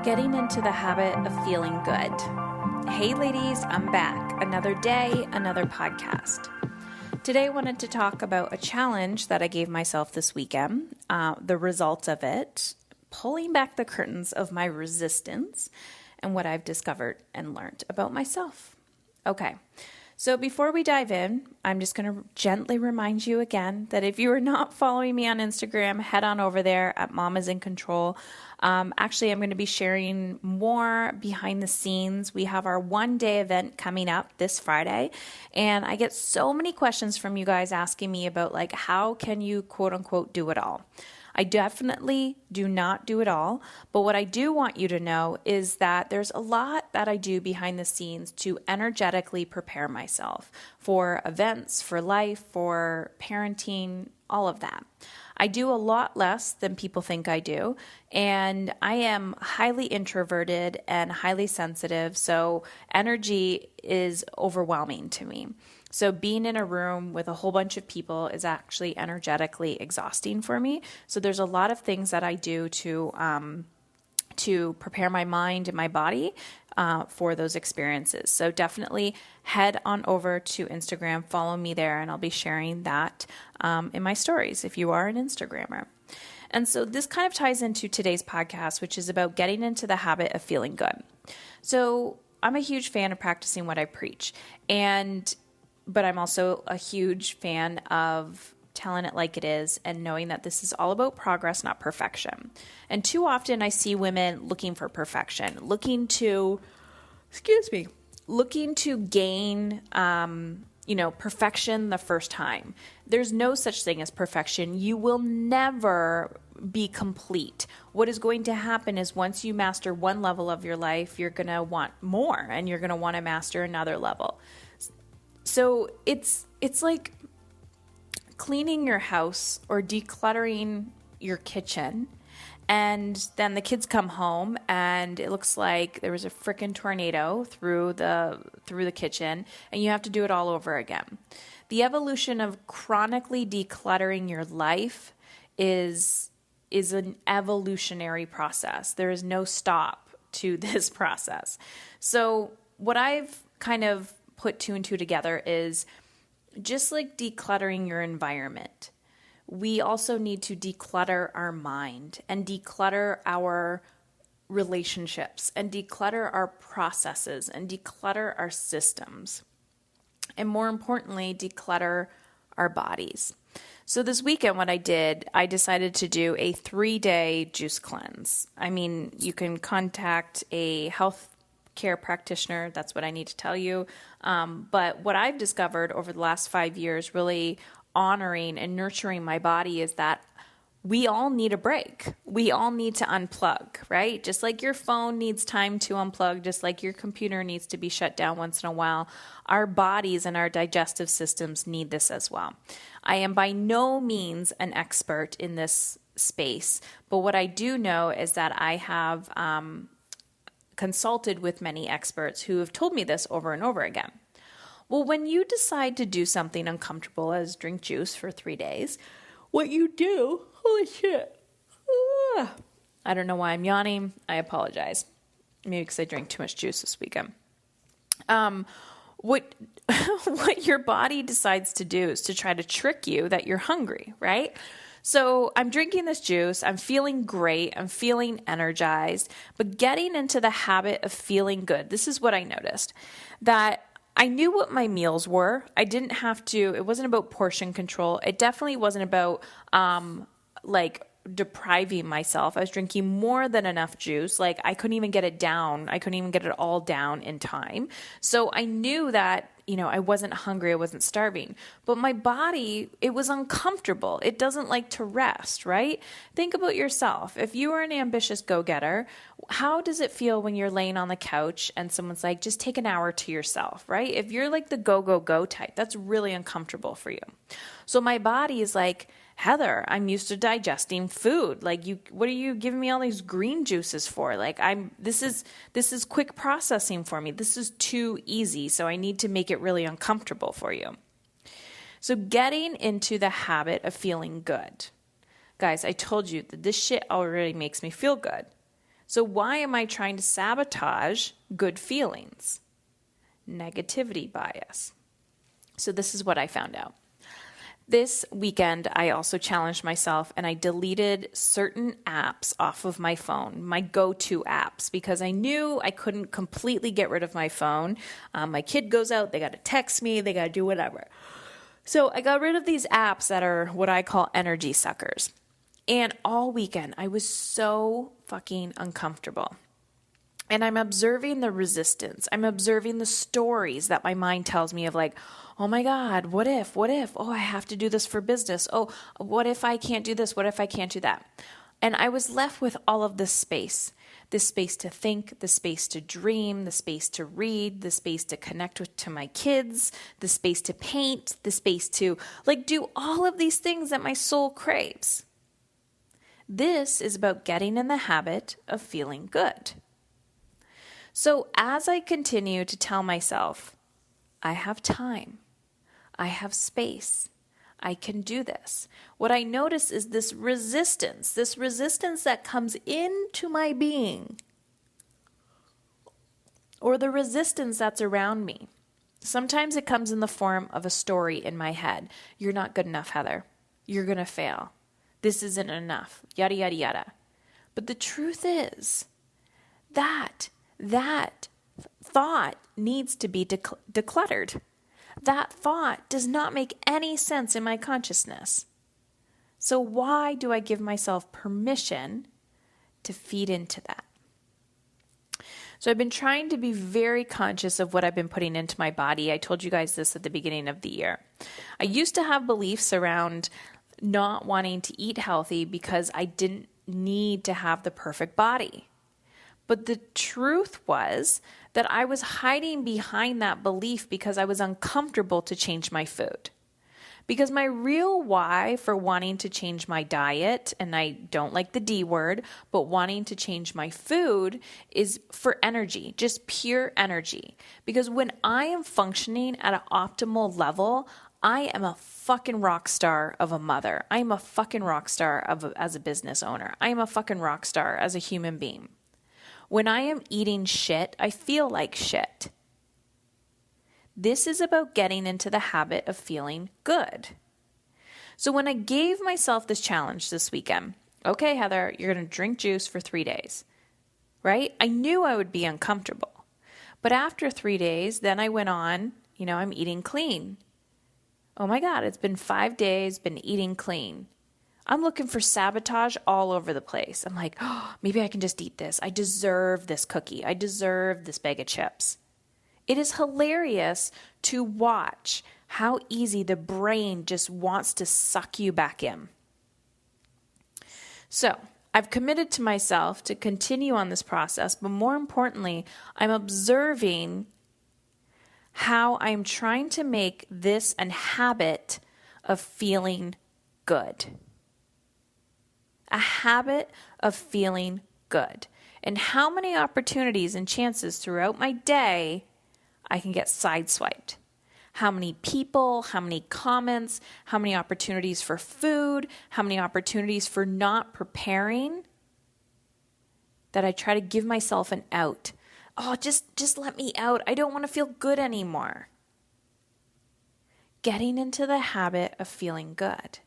Getting into the habit of feeling good. Hey ladies, I'm back. Another day, another podcast. Today I wanted to talk about a challenge that I gave myself this weekend, the results of it, pulling back the curtains of my resistance, and what I've discovered and learned about myself. Okay. So before we dive in, I'm just going to gently remind you again that if you are not following me on Instagram, head on over there at Mama's in Control. Actually, I'm going to be sharing more behind the scenes. We have our one-day event coming up this Friday, and I get so many questions from you guys asking me about like, how can you quote unquote do it all? I definitely do not do it all, but what I do want you to know is that there's a lot that I do behind the scenes to energetically prepare myself for events, for life, for parenting, all of that. I do a lot less than people think I do, and I am highly introverted and highly sensitive, so energy is overwhelming to me. So being in a room with a whole bunch of people is actually energetically exhausting for me. So there's a lot of things that I do to prepare my mind and my body for those experiences. So definitely head on over to Instagram, follow me there, and I'll be sharing that in my stories if you are an Instagrammer. And so this kind of ties into today's podcast, which is about getting into the habit of feeling good. So I'm a huge fan of practicing what I preach, but I'm also a huge fan of telling it like it is and knowing that this is all about progress, not perfection. And too often I see women looking for perfection, looking to gain, perfection the first time. There's no such thing as perfection. You will never be complete. What is going to happen is once you master one level of your life, you're going to want more and you're going to want to master another level. So it's like cleaning your house or decluttering your kitchen, and then the kids come home and it looks like there was a freaking tornado through the kitchen, and you have to do it all over again. The evolution of chronically decluttering your life is an evolutionary process. There is no stop to this process. So what I've kind of put two and two together is just like decluttering your environment. We also need to declutter our mind and declutter our relationships and declutter our processes and declutter our systems. And more importantly, declutter our bodies. So this weekend, what I did, I decided to do a 3-day juice cleanse. I mean, you can contact a health care practitioner. That's what I need to tell you. But what I've discovered over the last 5 years, really honoring and nurturing my body, is that we all need a break. We all need to unplug, right? Just like your phone needs time to unplug, just like your computer needs to be shut down once in a while, our bodies and our digestive systems need this as well. I am by no means an expert in this space, but what I do know is that I have consulted with many experts who have told me this over and over again. Well, when you decide to do something uncomfortable as drink juice for 3 days, what you do, holy shit. I don't know why I'm yawning. I apologize. Maybe because I drank too much juice this weekend. What your body decides to do is to try to trick you that you're hungry, right? So I'm drinking this juice, I'm feeling great, I'm feeling energized, but getting into the habit of feeling good, this is what I noticed, that I knew what my meals were. I didn't have to, it wasn't about portion control. It definitely wasn't about depriving myself. I was drinking more than enough juice. Like I couldn't even get it down. I couldn't even get it all down in time. So I knew that, I wasn't hungry. I wasn't starving, but my body, it was uncomfortable. It doesn't like to rest, right? Think about yourself. If you are an ambitious go-getter, how does it feel when you're laying on the couch and someone's like, just take an hour to yourself, right? If you're like the go, go, go type, that's really uncomfortable for you. So my body is like, Heather, I'm used to digesting food. Like what are you giving me all these green juices for? Like this is quick processing for me. This is too easy. So I need to make it really uncomfortable for you. So getting into the habit of feeling good. Guys, I told you that this shit already makes me feel good. So why am I trying to sabotage good feelings? Negativity bias. So this is what I found out. This weekend, I also challenged myself and I deleted certain apps off of my phone, my go-to apps, because I knew I couldn't completely get rid of my phone. My kid goes out, they got to text me, they got to do whatever. So I got rid of these apps that are what I call energy suckers. And all weekend, I was so fucking uncomfortable. And I'm observing the resistance. I'm observing the stories that my mind tells me of like, oh my God, what if? Oh, I have to do this for business. Oh, what if I can't do this? What if I can't do that? And I was left with all of this space to think, the space to dream, the space to read, the space to connect to my kids, the space to paint, the space to like do all of these things that my soul craves. This is about getting in the habit of feeling good. So as I continue to tell myself, I have time, I have space, I can do this, what I notice is this resistance that comes into my being, or the resistance that's around me. Sometimes it comes in the form of a story in my head. You're not good enough, Heather. You're going to fail. This isn't enough, yada, yada, yada. But the truth is that thought needs to be decluttered. That thought does not make any sense in my consciousness. So why do I give myself permission to feed into that? So I've been trying to be very conscious of what I've been putting into my body. I told you guys this at the beginning of the year. I used to have beliefs around not wanting to eat healthy because I didn't need to have the perfect body. But the truth was that I was hiding behind that belief because I was uncomfortable to change my food. Because my real why for wanting to change my diet, and I don't like the D word, but wanting to change my food is for energy, just pure energy. Because when I am functioning at an optimal level, I am a fucking rock star of a mother. I am a fucking rock star as a business owner. I am a fucking rock star as a human being. When I am eating shit, I feel like shit. This is about getting into the habit of feeling good. So when I gave myself this challenge this weekend, okay, Heather, you're going to drink juice for 3 days, right? I knew I would be uncomfortable. But after 3 days, then I went on, I'm eating clean. Oh my God, it's been 5 days, been eating clean. I'm looking for sabotage all over the place. I'm like, oh, maybe I can just eat this. I deserve this cookie. I deserve this bag of chips. It is hilarious to watch how easy the brain just wants to suck you back in. So I've committed to myself to continue on this process, but more importantly, I'm observing how I'm trying to make this a habit of feeling good. A habit of feeling good. And how many opportunities and chances throughout my day I can get sideswiped. How many people, how many comments, how many opportunities for food, how many opportunities for not preparing that I try to give myself an out. Oh, just let me out. I don't want to feel good anymore. Getting into the habit of feeling good.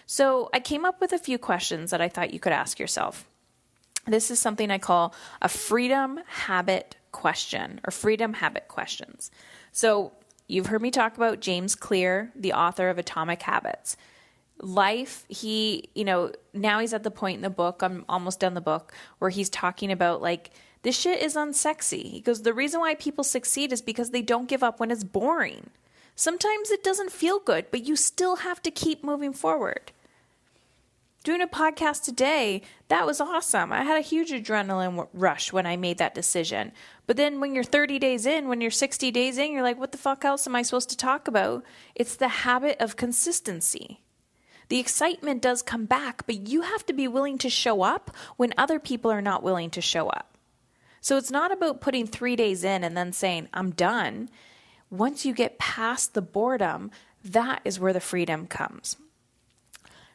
So I came up with a few questions that I thought you could ask yourself. This is something I call a freedom habit question or freedom habit questions. So you've heard me talk about James Clear, the author of Atomic Habits. Life, now he's at the point in the book, I'm almost done the book, where he's talking about like, this shit is unsexy. He goes, the reason why people succeed is because they don't give up when it's boring. Sometimes it doesn't feel good, but you still have to keep moving forward. Doing a podcast today, that was awesome. I had a huge adrenaline rush when I made that decision. But then when you're 30 days in, when you're 60 days in, you're like, what the fuck else am I supposed to talk about? It's the habit of consistency. The excitement does come back, but you have to be willing to show up when other people are not willing to show up. So it's not about putting 3 days in and then saying, I'm done. Once you get past the boredom, that is where the freedom comes.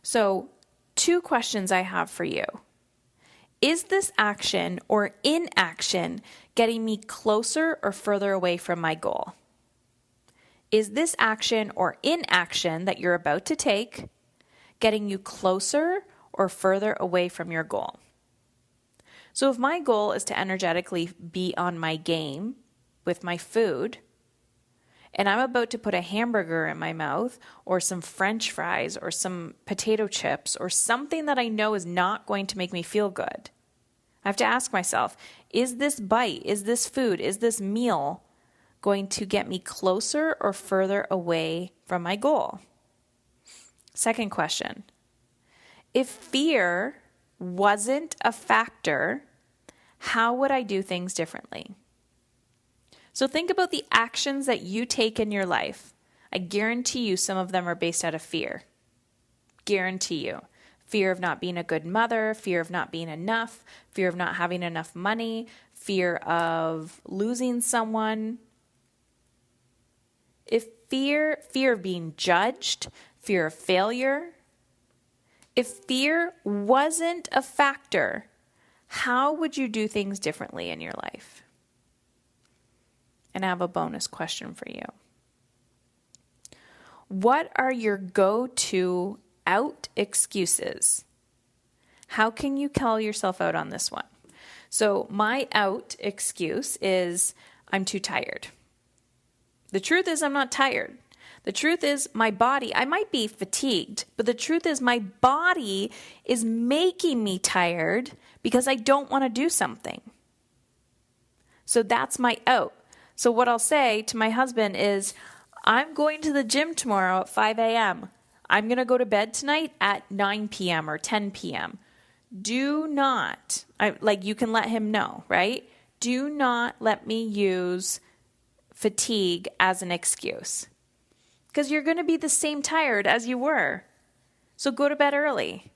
So two questions I have for you. Is this action or inaction getting me closer or further away from my goal? Is this action or inaction that you're about to take getting you closer or further away from your goal? So if my goal is to energetically be on my game with my food, and I'm about to put a hamburger in my mouth or some French fries or some potato chips or something that I know is not going to make me feel good, I have to ask myself, is this bite, is this food, is this meal going to get me closer or further away from my goal? Second question, if fear wasn't a factor, how would I do things differently? So think about the actions that you take in your life. I guarantee you some of them are based out of fear. Guarantee you. Fear of not being a good mother, fear of not being enough, fear of not having enough money, fear of losing someone. If fear of being judged, fear of failure, if fear wasn't a factor, how would you do things differently in your life? And I have a bonus question for you. What are your go-to out excuses? How can you call yourself out on this one? So my out excuse is I'm too tired. The truth is I'm not tired. The truth is my body, I might be fatigued, but the truth is my body is making me tired because I don't want to do something. So that's my out. So what I'll say to my husband is, I'm going to the gym tomorrow at 5 a.m. I'm going to go to bed tonight at 9 p.m. or 10 p.m. Do not, you can let him know, right? Do not let me use fatigue as an excuse. Because you're going to be the same tired as you were. So go to bed early.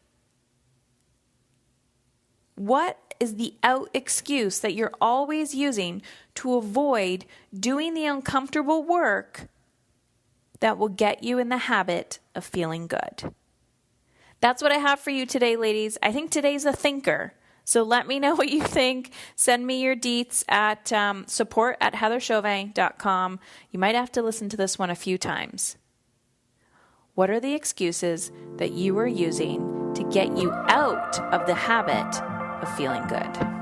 What is the out excuse that you're always using to avoid doing the uncomfortable work that will get you in the habit of feeling good? That's what I have for you today, ladies. I think today's a thinker. So let me know what you think. Send me your deets at support@heatherchauvin.com. You might have to listen to this one a few times. What are the excuses that you are using to get you out of the habit of feeling good?